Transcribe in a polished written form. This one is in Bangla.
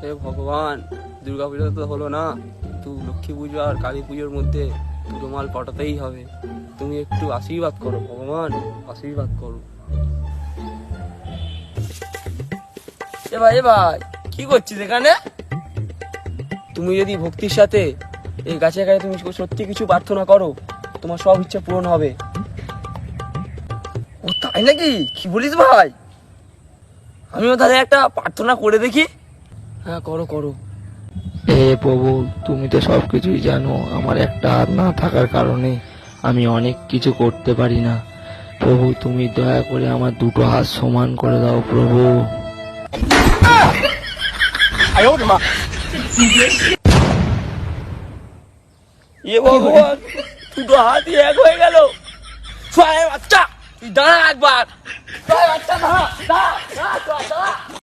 হে ভগবান, দুর্গা পুজো তো হলো না, কিন্তু লক্ষ্মী পুজো আর কালী পুজোর মধ্যে দুটো মাল পটাতেই হবে। তুমি একটু আশীর্বাদ করো ভগবান, আশীর্বাদ করো। এ ভাই কি করছিস এখানে? তুমি যদি ভক্তির সাথে এই গাছে গায়ে তুমি সত্যি কিছু প্রার্থনা করো, তোমার সব ইচ্ছা পূরণ হবে। ও তাই নাকি? কি বলিস ভাই? আমিও তাহলে একটা প্রার্থনা করে দেখি। হ্যাঁ, করো করো। হে প্রভু, তুমি তো সবকিছুই জানো। আমার একটা হাত না থাকার কারণে আমি অনেক কিছু করতে পারি না। প্রভু, তুমি দয়া করে আমার দুটো হাত সমান করে দাও প্রভু। এ ভগবান, দুটো হাতই এক হয়ে গেল। বাচ্চা তুই দাঁড়া একবার। বাচ্চা দাঁড়া।